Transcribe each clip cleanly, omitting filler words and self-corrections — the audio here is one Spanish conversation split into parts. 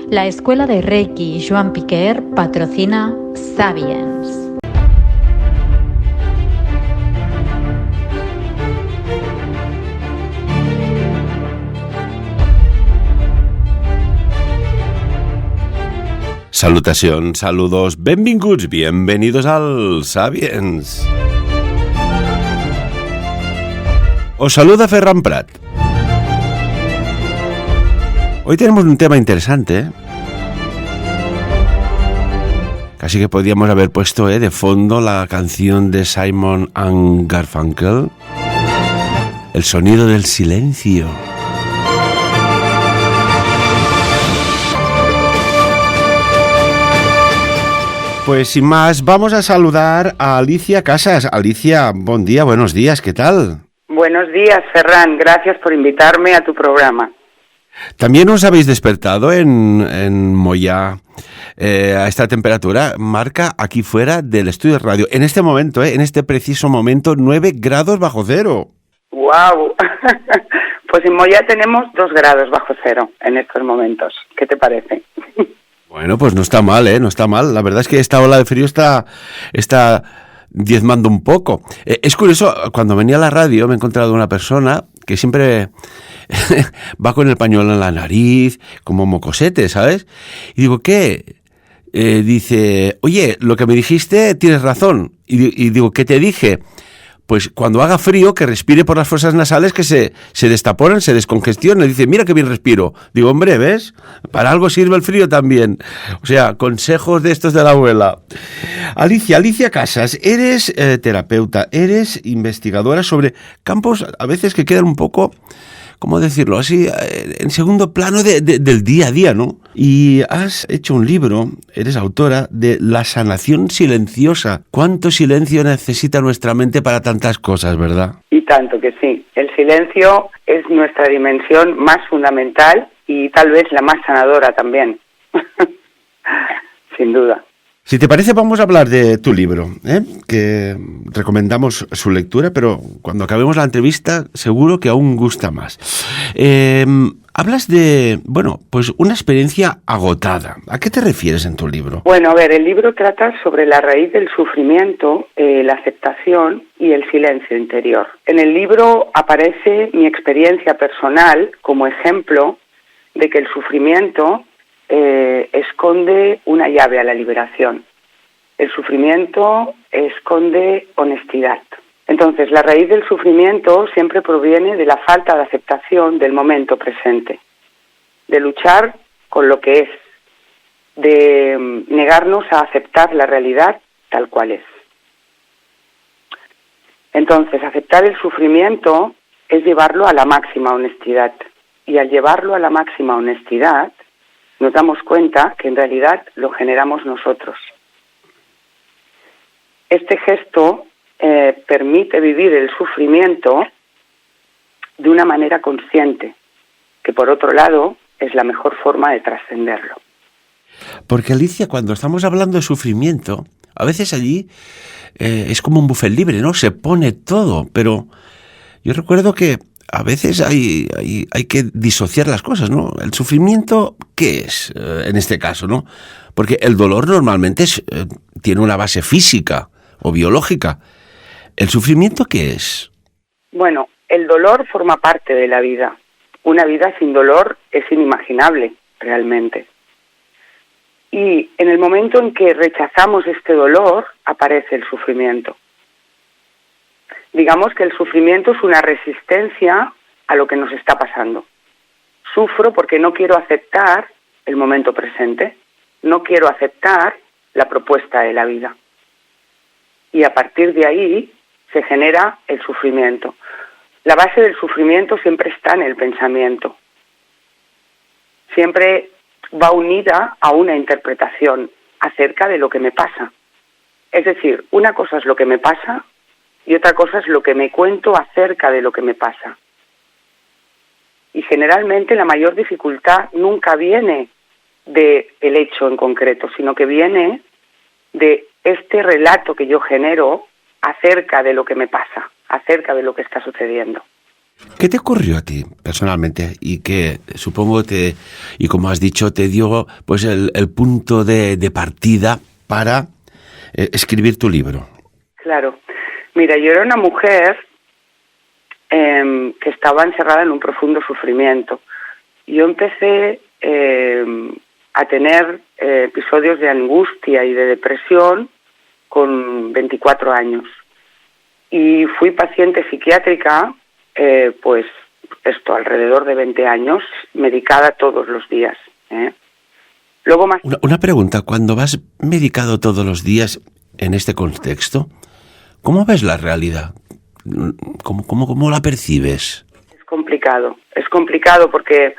La Escuela de Reiki Joan Piquer patrocina Sapiens. Salutacions, saludos, benvinguts, bienvenidos al Sapiens. Os saluda Ferran Prat. Hoy tenemos un tema interesante, ¿eh? Casi que podríamos haber puesto de fondo la canción de Simon and Garfunkel, El sonido del silencio. Pues sin más, vamos a saludar a Alicia Casas. Alicia, buen día, buenos días, ¿qué tal? Buenos días, Ferran, gracias por invitarme a tu programa. También os habéis despertado en Moyà a esta temperatura. Marca aquí fuera del estudio de radio, en este momento, en este preciso momento, 9 grados bajo cero. ¡Guau! Pues en Moyà tenemos 2 grados bajo cero en estos momentos. ¿Qué te parece? Bueno, pues no está mal, no está mal. La verdad es que esta ola de frío está diezmando un poco. Es curioso, cuando venía a la radio me he encontrado una persona que siempre va con el pañuelo en la nariz, como mocosete, ¿sabes? Y digo, ¿qué? Dice, oye, lo que me dijiste tienes razón. Y digo, ¿qué te dije? Pues cuando haga frío, que respire por las fosas nasales, que se destaponen, se descongestionen. Dice, mira qué bien respiro. Digo, hombre, ¿ves? Para algo sirve el frío también. O sea, consejos de estos de la abuela. Alicia Casas, eres terapeuta, eres investigadora sobre campos a veces que quedan un poco, ¿cómo decirlo? Así, en segundo plano del día a día, ¿no? Y has hecho un libro, eres autora de La sanación silenciosa. ¿Cuánto silencio necesita nuestra mente para tantas cosas, verdad? Y tanto que sí. El silencio es nuestra dimensión más fundamental y tal vez la más sanadora también. Sin duda. Si te parece, vamos a hablar de tu libro, que recomendamos su lectura, pero cuando acabemos la entrevista seguro que aún gusta más. Hablas de, pues una experiencia agotada. ¿A qué te refieres en tu libro? Bueno, a ver, el libro trata sobre la raíz del sufrimiento, la aceptación y el silencio interior. En el libro aparece mi experiencia personal como ejemplo de que el sufrimiento esconde una llave a la liberación. El sufrimiento esconde honestidad. Entonces, la raíz del sufrimiento siempre proviene de la falta de aceptación del momento presente, de luchar con lo que es, de negarnos a aceptar la realidad tal cual es. Entonces, aceptar el sufrimiento es llevarlo a la máxima honestidad. Y al llevarlo a la máxima honestidad, nos damos cuenta que en realidad lo generamos nosotros. Este gesto permite vivir el sufrimiento de una manera consciente, que por otro lado es la mejor forma de trascenderlo. Porque Alicia, cuando estamos hablando de sufrimiento, a veces allí es como un buffet libre, ¿no? Se pone todo, pero yo recuerdo que a veces hay que disociar las cosas, ¿no? El sufrimiento, ¿qué es en este caso, no? Porque el dolor normalmente tiene una base física o biológica. ¿El sufrimiento qué es? Bueno, el dolor forma parte de la vida. Una vida sin dolor es inimaginable, realmente. Y en el momento en que rechazamos este dolor, aparece el sufrimiento. Digamos que el sufrimiento es una resistencia a lo que nos está pasando. Sufro porque no quiero aceptar el momento presente, no quiero aceptar la propuesta de la vida. Y a partir de ahí se genera el sufrimiento. La base del sufrimiento siempre está en el pensamiento. Siempre va unida a una interpretación acerca de lo que me pasa. Es decir, una cosa es lo que me pasa y otra cosa es lo que me cuento acerca de lo que me pasa. Y generalmente la mayor dificultad nunca viene del hecho en concreto, sino que viene de este relato que yo genero acerca de lo que me pasa, acerca de lo que está sucediendo. ¿Qué te ocurrió a ti personalmente y que supongo y como has dicho, te dio pues el punto de partida para escribir tu libro? Claro. Mira, yo era una mujer que estaba encerrada en un profundo sufrimiento. Yo empecé a tener episodios de angustia y de depresión con 24 años. Y fui paciente psiquiátrica, pues esto, alrededor de 20 años, medicada todos los días. Luego más... Una pregunta, cuando vas medicado todos los días en este contexto, ¿cómo ves la realidad? ¿Cómo la percibes? Es complicado porque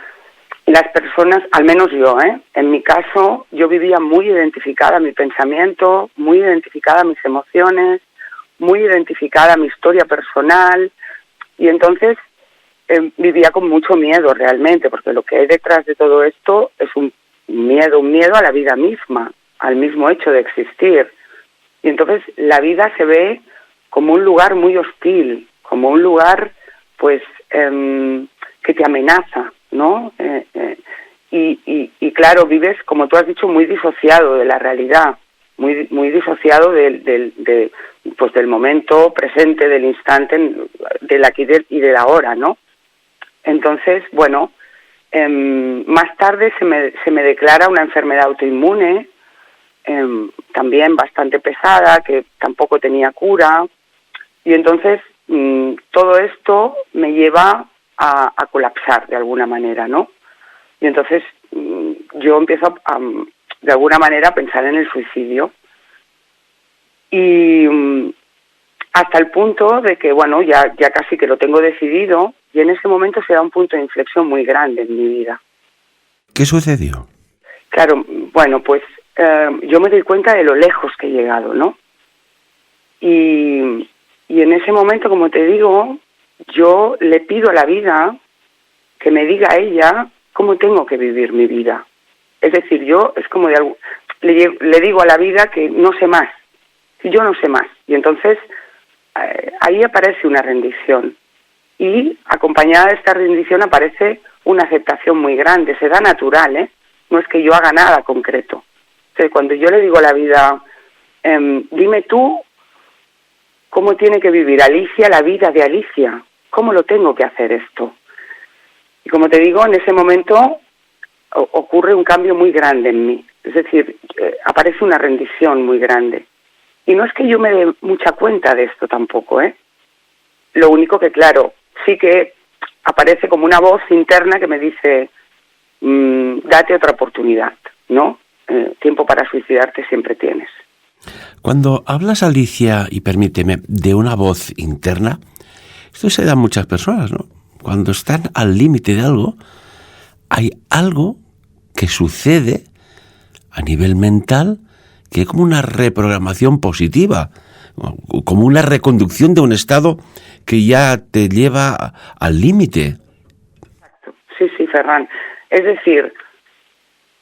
las personas, al menos yo, en mi caso, yo vivía muy identificada a mi pensamiento, muy identificada a mis emociones, muy identificada a mi historia personal, y entonces vivía con mucho miedo realmente, porque lo que hay detrás de todo esto es un miedo a la vida misma, al mismo hecho de existir. Y entonces la vida se ve como un lugar muy hostil, como un lugar pues que te amenaza, ¿no? Y claro, vives, como tú has dicho, muy disociado de la realidad, muy disociado del momento presente, del instante, del aquí y del ahora, ¿no? Entonces, bueno, más tarde se me declara una enfermedad autoinmune, también bastante pesada, que tampoco tenía cura, y entonces todo esto me lleva a colapsar de alguna manera, ¿no? Y entonces yo empiezo de alguna manera a pensar en el suicidio, y hasta el punto de que, bueno, ya casi que lo tengo decidido, y en ese momento se da un punto de inflexión muy grande en mi vida. ¿Qué sucedió? Claro, bueno, pues yo me doy cuenta de lo lejos que he llegado, ¿no? Y en ese momento, como te digo, yo le pido a la vida que me diga a ella cómo tengo que vivir mi vida. Es decir, yo es como le digo a la vida que no sé más, yo no sé más. Y entonces ahí aparece una rendición. Y acompañada de esta rendición aparece una aceptación muy grande, se da natural, ¿eh? No es que yo haga nada concreto. Entonces, cuando yo le digo a la vida, dime tú cómo tiene que vivir Alicia la vida de Alicia, cómo lo tengo que hacer esto. Y como te digo, en ese momento ocurre un cambio muy grande en mí, es decir, aparece una rendición muy grande. Y no es que yo me dé mucha cuenta de esto tampoco, ¿eh? Lo único que, claro, sí que aparece como una voz interna que me dice, date otra oportunidad, ¿no? Tiempo para suicidarte siempre tienes. Cuando hablas, Alicia, y permíteme, de una voz interna, esto se da a muchas personas, ¿no? Cuando están al límite de algo, hay algo que sucede a nivel mental que es como una reprogramación positiva, como una reconducción de un estado que ya te lleva al límite. Sí, Ferran. Es decir,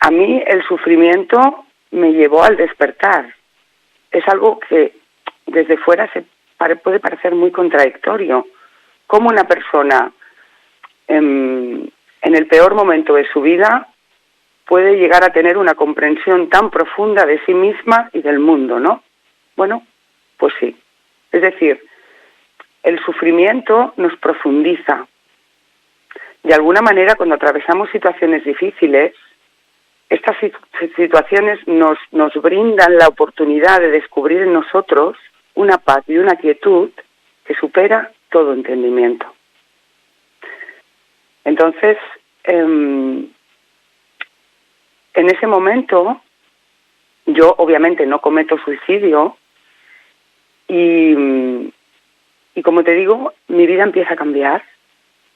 a mí el sufrimiento me llevó al despertar. Es algo que desde fuera puede parecer muy contradictorio. Cómo una persona en el peor momento de su vida puede llegar a tener una comprensión tan profunda de sí misma y del mundo, ¿no? Bueno, pues sí. Es decir, el sufrimiento nos profundiza. De alguna manera, cuando atravesamos situaciones difíciles, estas situaciones nos brindan la oportunidad de descubrir en nosotros una paz y una quietud que supera todo entendimiento. Entonces, en ese momento, yo obviamente no cometo suicidio y como te digo, mi vida empieza a cambiar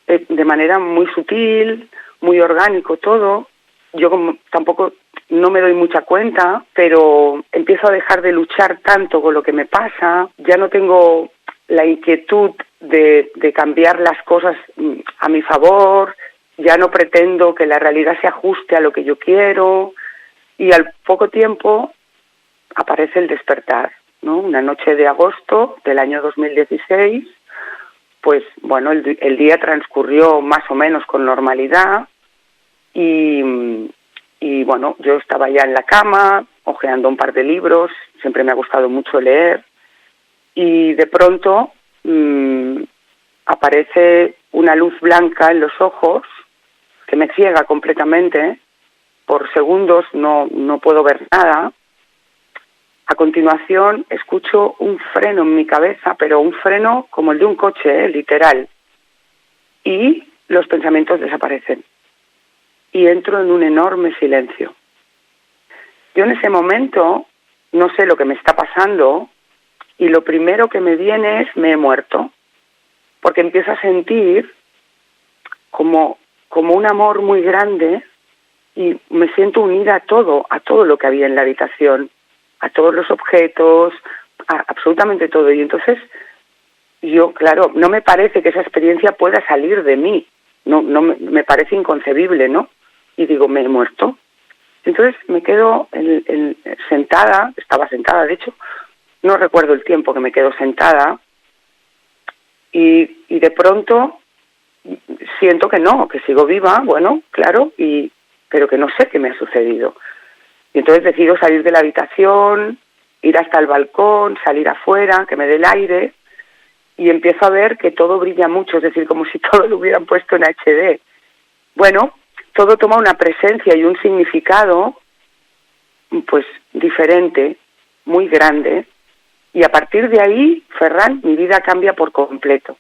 de manera muy sutil, muy orgánico todo. Yo tampoco no me doy mucha cuenta, pero empiezo a dejar de luchar tanto con lo que me pasa. Ya no tengo la inquietud de cambiar las cosas a mi favor, ya no pretendo que la realidad se ajuste a lo que yo quiero, y al poco tiempo aparece el despertar, ¿no? Una noche de agosto del año 2016, pues bueno, el día transcurrió más o menos con normalidad y bueno, yo estaba ya en la cama, hojeando un par de libros, siempre me ha gustado mucho leer, y de pronto aparece una luz blanca en los ojos que me ciega completamente. Por segundos no puedo ver nada. A continuación escucho un freno en mi cabeza, pero un freno como el de un coche, literal. Y los pensamientos desaparecen. Y entro en un enorme silencio. Yo en ese momento no sé lo que me está pasando y lo primero que me viene es me he muerto. Porque empiezo a sentir como un amor muy grande y me siento unida a todo lo que había en la habitación, a todos los objetos, a absolutamente todo. Y entonces yo, claro, no me parece que esa experiencia pueda salir de mí, no me parece inconcebible, ¿no? Y digo, me he muerto. Entonces me quedo sentada, estaba sentada, de hecho, no recuerdo el tiempo que me quedo sentada, y de pronto siento que no, que sigo viva, bueno, claro, pero que no sé qué me ha sucedido. Y entonces decido salir de la habitación, ir hasta el balcón, salir afuera, que me dé el aire, y empiezo a ver que todo brilla mucho, es decir, como si todo lo hubieran puesto en HD. Bueno, todo toma una presencia y un significado, pues, diferente, muy grande, y a partir de ahí, Ferran, mi vida cambia por completo.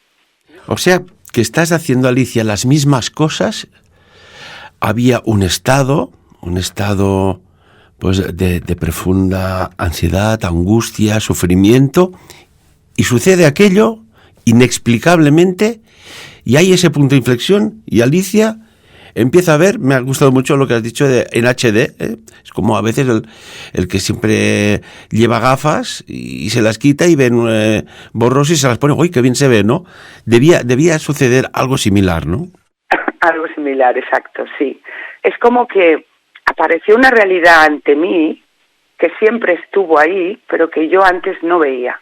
O sea, que estás haciendo, Alicia, las mismas cosas. Había un estado pues de profunda ansiedad, angustia, sufrimiento, y sucede aquello inexplicablemente, y hay ese punto de inflexión, y Alicia empieza a ver, me ha gustado mucho lo que has dicho en HD, es como a veces el que siempre lleva gafas y se las quita y ven borroso y se las pone, ¡uy, qué bien se ve!, ¿no? Debía suceder algo similar, ¿no? Algo similar, exacto, sí. Es como que apareció una realidad ante mí que siempre estuvo ahí, pero que yo antes no veía.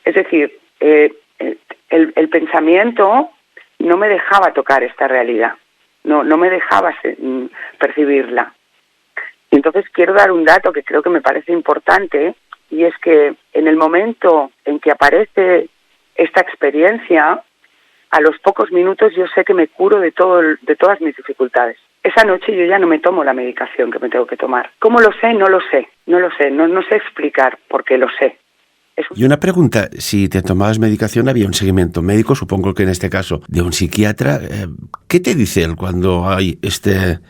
Es decir, el pensamiento no me dejaba tocar esta realidad, no me dejaba percibirla. Y entonces quiero dar un dato que creo que me parece importante, y es que en el momento en que aparece esta experiencia, a los pocos minutos yo sé que me curo de todas mis dificultades. Esa noche yo ya no me tomo la medicación que me tengo que tomar. ¿Cómo lo sé? No lo sé, no sé explicar por qué lo sé. Y una pregunta, si te tomabas medicación había un seguimiento médico, supongo que en este caso de un psiquiatra. ¿Qué te dice él cuando hay esta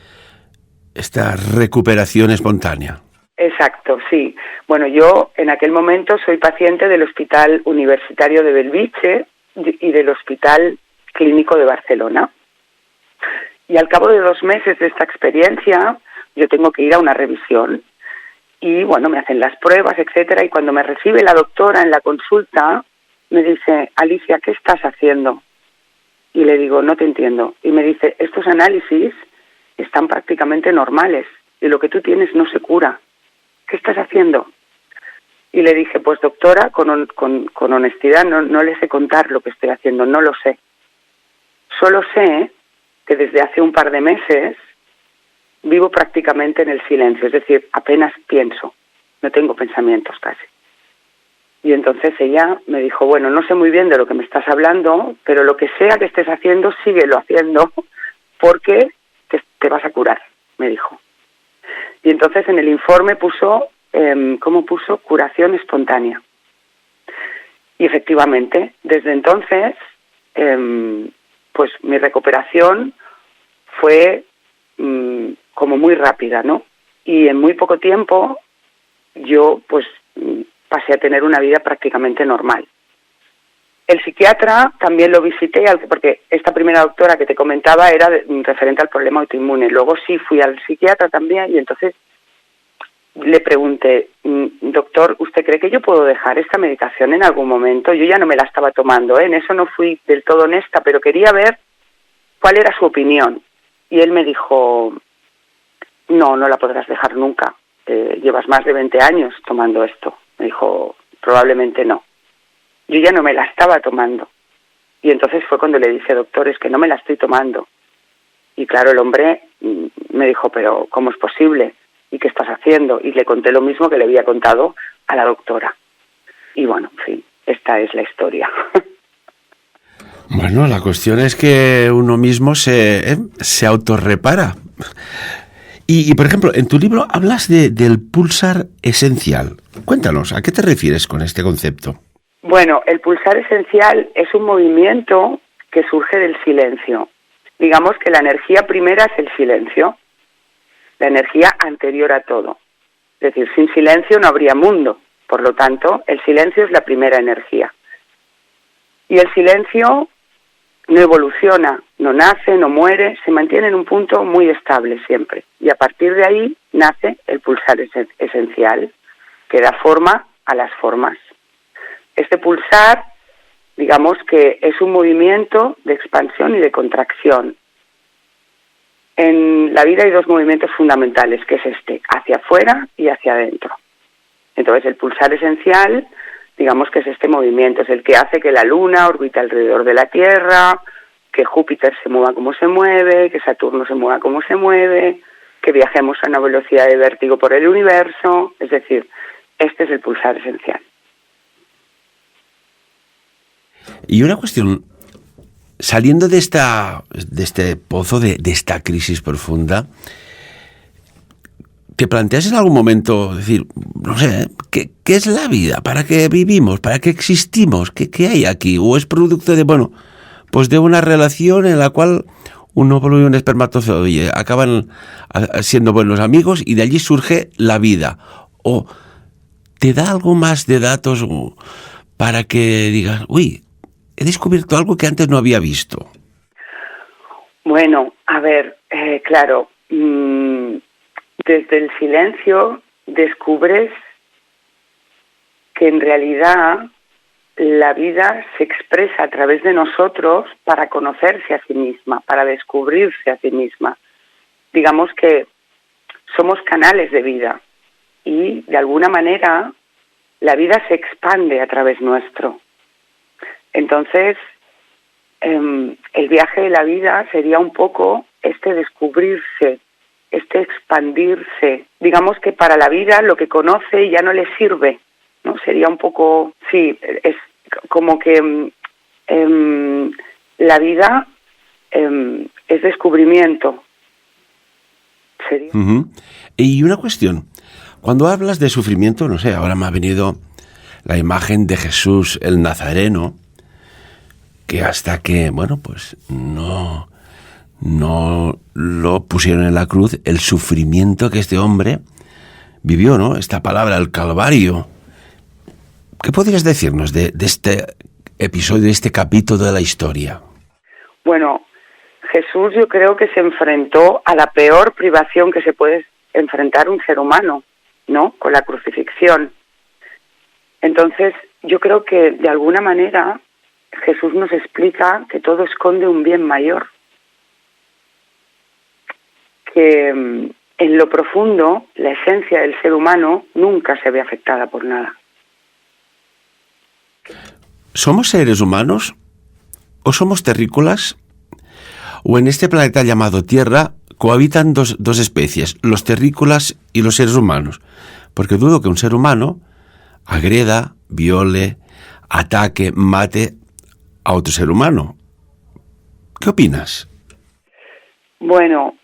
recuperación espontánea? Exacto, sí. Bueno, yo en aquel momento soy paciente del Hospital Universitario de Bellvitge y del Hospital Clínico de Barcelona. Y al cabo de 2 meses de esta experiencia, yo tengo que ir a una revisión. Y bueno, me hacen las pruebas, etcétera, y cuando me recibe la doctora en la consulta, me dice, Alicia, ¿qué estás haciendo? Y le digo, no te entiendo. Y me dice, estos análisis están prácticamente normales y lo que tú tienes no se cura. ¿Qué estás haciendo? Y le dije, pues doctora, con honestidad, no le sé contar lo que estoy haciendo, no lo sé. Solo sé que desde hace un par de meses vivo prácticamente en el silencio, es decir, apenas pienso, no tengo pensamientos casi. Y entonces ella me dijo, bueno, no sé muy bien de lo que me estás hablando, pero lo que sea que estés haciendo, síguelo haciendo, porque te vas a curar, me dijo. Y entonces en el informe puso, ¿cómo puso? Curación espontánea. Y efectivamente, desde entonces, pues mi recuperación fue como muy rápida, ¿no? Y en muy poco tiempo yo pues pasé a tener una vida prácticamente normal. El psiquiatra también lo visité, porque esta primera doctora que te comentaba era referente al problema autoinmune. Luego sí fui al psiquiatra también y entonces le pregunté, doctor, ¿usted cree que yo puedo dejar esta medicación en algún momento? Yo ya no me la estaba tomando, en eso no fui del todo honesta, pero quería ver cuál era su opinión. Y él me dijo, no la podrás dejar nunca. Llevas más de 20 años tomando esto. Me dijo, probablemente no. Yo ya no me la estaba tomando. Y entonces fue cuando le dije, doctor, es que no me la estoy tomando. Y claro, el hombre me dijo, pero ¿cómo es posible? ¿Y qué estás haciendo? Y le conté lo mismo que le había contado a la doctora. Y bueno, en fin, esta es la historia. Bueno, la cuestión es que uno mismo se autorrepara. Y, por ejemplo, en tu libro hablas del pulsar esencial. Cuéntanos, ¿a qué te refieres con este concepto? Bueno, el pulsar esencial es un movimiento que surge del silencio. Digamos que la energía primera es el silencio, la energía anterior a todo. Es decir, sin silencio no habría mundo. Por lo tanto, el silencio es la primera energía. Y el silencio no evoluciona, no nace, no muere, se mantiene en un punto muy estable siempre. Y a partir de ahí nace el pulsar esencial, que da forma a las formas. Este pulsar, digamos que es un movimiento de expansión y de contracción. En la vida hay dos movimientos fundamentales, que es hacia afuera y hacia adentro. Entonces el pulsar esencial, digamos que es este movimiento, es el que hace que la Luna orbite alrededor de la Tierra, que Júpiter se mueva como se mueve, que Saturno se mueva como se mueve, que viajemos a una velocidad de vértigo por el universo. Es decir, este es el pulsar esencial. Y una cuestión, saliendo de este pozo, de esta crisis profunda, ¿te planteas en algún momento decir, no sé, ¿qué es la vida? ¿Para qué vivimos? ¿Para qué existimos? ¿Qué hay aquí? ¿O es producto de, pues de una relación en la cual un óvulo y un espermatozoide acaban siendo buenos amigos y de allí surge la vida? ¿O te da algo más de datos para que digas, uy, he descubierto algo que antes no había visto? Bueno, a ver, claro, desde el silencio descubres que en realidad la vida se expresa a través de nosotros para conocerse a sí misma, para descubrirse a sí misma. Digamos que somos canales de vida y de alguna manera la vida se expande a través nuestro. Entonces, el viaje de la vida sería un poco este descubrirse, este expandirse. Digamos que para la vida lo que conoce ya no le sirve, ¿no? Sería un poco, sí, es como que la vida es descubrimiento. Sería. Uh-huh. Y una cuestión, cuando hablas de sufrimiento, no sé, ahora me ha venido la imagen de Jesús el Nazareno, que hasta que, pues no lo pusieron en la cruz, el sufrimiento que este hombre vivió, ¿no? Esta palabra, el Calvario. ¿Qué podrías decirnos de este episodio, de este capítulo de la historia? Bueno, Jesús yo creo que se enfrentó a la peor privación que se puede enfrentar un ser humano, ¿no? Con la crucifixión. Entonces, yo creo que de alguna manera Jesús nos explica que todo esconde un bien mayor. Que en lo profundo, la esencia del ser humano nunca se ve afectada por nada. ¿Somos seres humanos? ¿O somos terrícolas? ¿O en este planeta llamado Tierra cohabitan dos especies, los terrícolas y los seres humanos? Porque dudo que un ser humano agreda, viole, ataque, mate a otro ser humano. ¿Qué opinas? Bueno,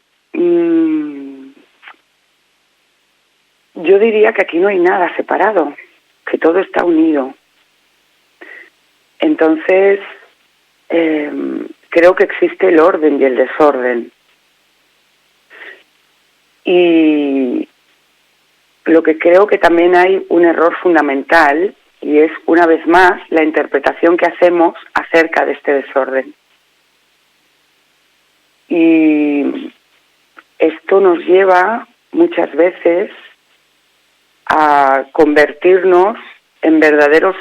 yo diría que aquí no hay nada separado, que todo está unido. Entonces, creo que existe el orden y el desorden. Y lo que creo que también hay un error fundamental, y es, una vez más, la interpretación que hacemos acerca de este desorden. Y esto nos lleva muchas veces a convertirnos en verdaderos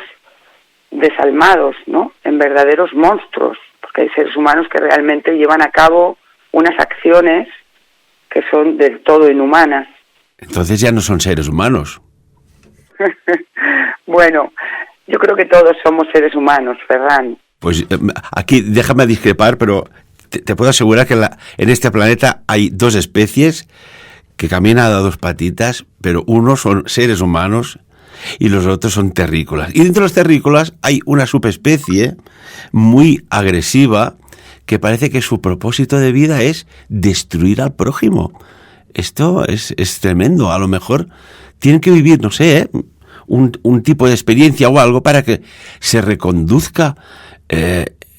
desalmados, ¿no? En verdaderos monstruos, porque hay seres humanos que realmente llevan a cabo unas acciones que son del todo inhumanas. Entonces ya no son seres humanos. Bueno, yo creo que todos somos seres humanos, Ferran. Pues aquí déjame discrepar, pero te puedo asegurar que en este planeta hay dos especies que caminan a dos patitas, pero unos son seres humanos y los otros son terrícolas. Y dentro de los terrícolas hay una subespecie muy agresiva que parece que su propósito de vida es destruir al prójimo. Esto es tremendo. A lo mejor tienen que vivir, no sé, un tipo de experiencia o algo para que se reconduzca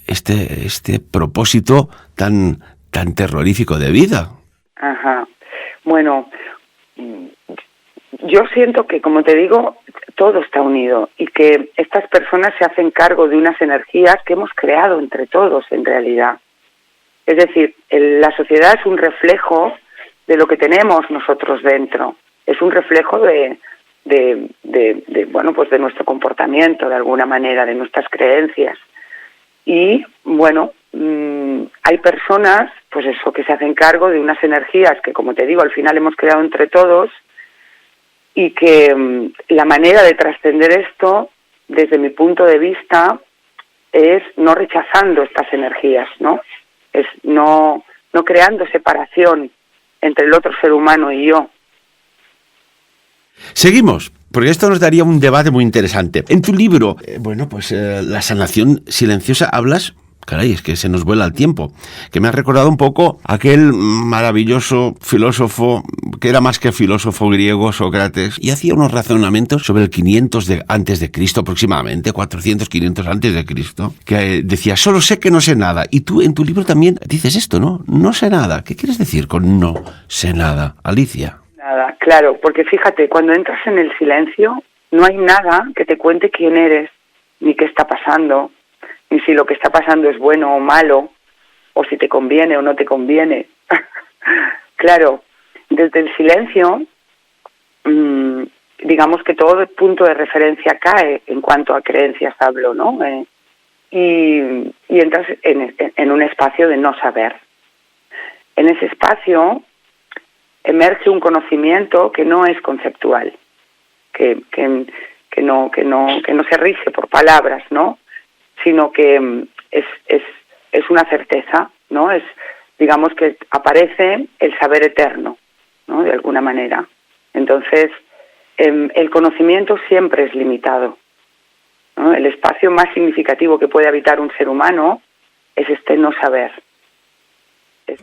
este propósito tan terrorífico de vida. Ajá. Bueno, yo siento que, como te digo, todo está unido y que estas personas se hacen cargo de unas energías que hemos creado entre todos, en realidad. Es decir, la sociedad es un reflejo de lo que tenemos nosotros dentro. Es un reflejo de nuestro comportamiento, de alguna manera, de nuestras creencias. Y, bueno, hay personas, pues eso, que se hacen cargo de unas energías que, como te digo, al final hemos creado entre todos, y que la manera de trascender esto, desde mi punto de vista, es no rechazando estas energías, ¿no? Es no creando separación entre el otro ser humano y yo. Seguimos, porque esto nos daría un debate muy interesante. En tu libro, La sanación silenciosa, hablas... Caray, es que se nos vuela el tiempo. Que me ha recordado un poco aquel maravilloso filósofo, que era más que filósofo griego, Sócrates, y hacía unos razonamientos sobre el 500 antes de Cristo, aproximadamente, 400, 500 antes de Cristo, que decía, solo sé que no sé nada. Y tú en tu libro también dices esto, ¿no? No sé nada. ¿Qué quieres decir con no sé nada, Alicia? Nada, claro, porque fíjate, cuando entras en el silencio, no hay nada que te cuente quién eres, ni qué está pasando, ni si lo que está pasando es bueno o malo, o si te conviene o no te conviene. Claro, desde el silencio, digamos que todo el punto de referencia cae en cuanto a creencias hablo, ¿no? Y entras en un espacio de no saber. En ese espacio emerge un conocimiento que no es conceptual, que no se rige por palabras, ¿no? Sino que es una certeza, ¿no? Es, digamos que aparece el saber eterno, ¿no? De alguna manera. Entonces, el conocimiento siempre es limitado, ¿no? El espacio más significativo que puede habitar un ser humano es este no saber.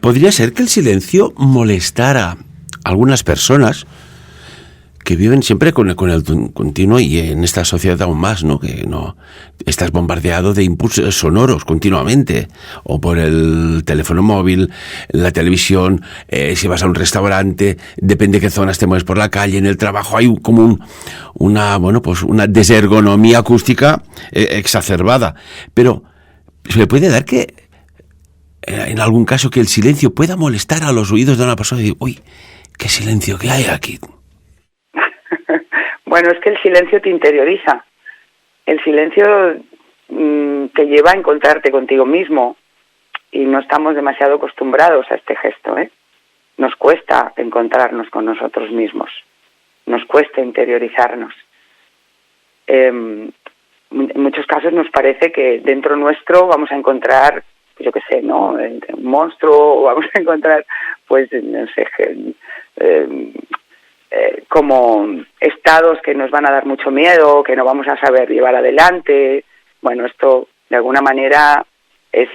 ¿Podría ser que el silencio molestara a algunas personas que viven siempre con el continuo, y en esta sociedad aún más, ¿no? Que no estás bombardeado de impulsos sonoros continuamente, o por el teléfono móvil, la televisión, si vas a un restaurante, depende de qué zonas te mueves por la calle, en el trabajo hay como una desergonomía acústica exacerbada. Pero se puede dar que en algún caso que el silencio pueda molestar a los oídos de una persona y decir, uy, qué silencio que hay aquí. Bueno, es que el silencio te interioriza. El silencio te lleva a encontrarte contigo mismo y no estamos demasiado acostumbrados a este gesto, ¿eh? Nos cuesta encontrarnos con nosotros mismos, nos cuesta interiorizarnos. En muchos casos nos parece que dentro nuestro vamos a encontrar, yo qué sé, ¿no? Un monstruo, o vamos a encontrar, pues, no sé, como estados que nos van a dar mucho miedo, que no vamos a saber llevar adelante. Bueno, esto de alguna manera es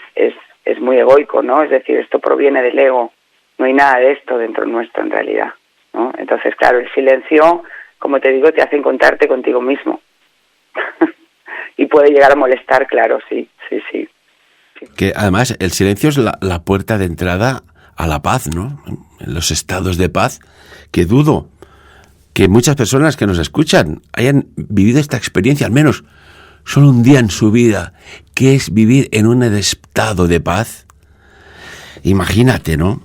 muy egoico, ¿no? Es decir, esto proviene del ego. No hay nada de esto dentro nuestro en realidad, ¿no? Entonces, claro, el silencio, como te digo, te hace encontrarte contigo mismo. Y puede llegar a molestar, claro, sí. Que además el silencio es la puerta de entrada a la paz, ¿no? En los estados de paz, que dudo que muchas personas que nos escuchan hayan vivido esta experiencia, al menos solo un día en su vida, que es vivir en un estado de paz. Imagínate, ¿no?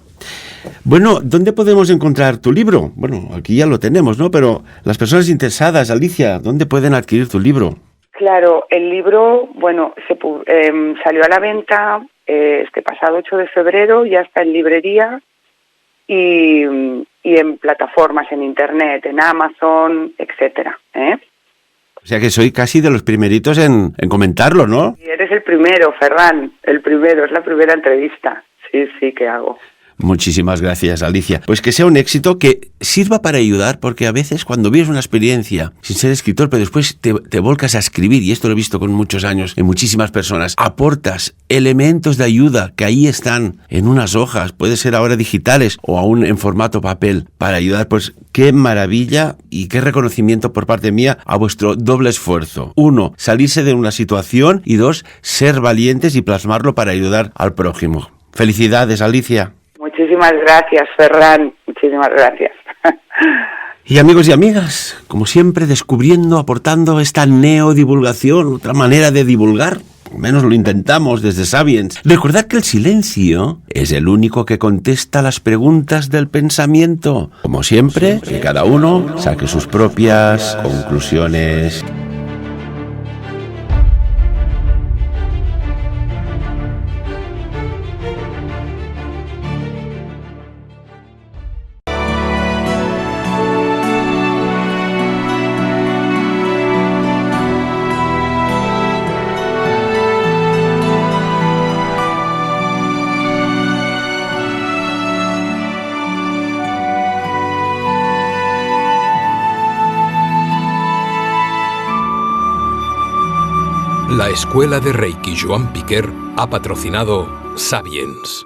Bueno, ¿dónde podemos encontrar tu libro? Bueno, aquí ya lo tenemos, ¿no? Pero las personas interesadas, Alicia, ¿dónde pueden adquirir tu libro? Claro, el libro, bueno, salió a la venta este pasado 8 de febrero, ya está en librería y en plataformas, en internet, en Amazon, etcétera, ¿eh? O sea que soy casi de los primeritos en comentarlo, ¿no? Y eres el primero, Ferran, el primero, es la primera entrevista. Sí, que hago. Muchísimas gracias, Alicia. Pues que sea un éxito, que sirva para ayudar, porque a veces cuando vives una experiencia sin ser escritor, pero después te volcas a escribir, y esto lo he visto con muchos años en muchísimas personas, aportas elementos de ayuda que ahí están en unas hojas, puede ser ahora digitales o aún en formato papel, para ayudar. Pues qué maravilla y qué reconocimiento por parte mía a vuestro doble esfuerzo. 1, salirse de una situación, y 2, ser valientes y plasmarlo para ayudar al prójimo. Felicidades, Alicia. Muchísimas gracias, Ferran. Muchísimas gracias. Y amigos y amigas, como siempre, descubriendo, aportando esta neodivulgación, otra manera de divulgar. Al menos lo intentamos desde Sapiens. Recordad que el silencio es el único que contesta las preguntas del pensamiento. Como siempre, que cada uno saque sus propias conclusiones. La Escuela de Reiki Joan Piquer ha patrocinado Sapiens.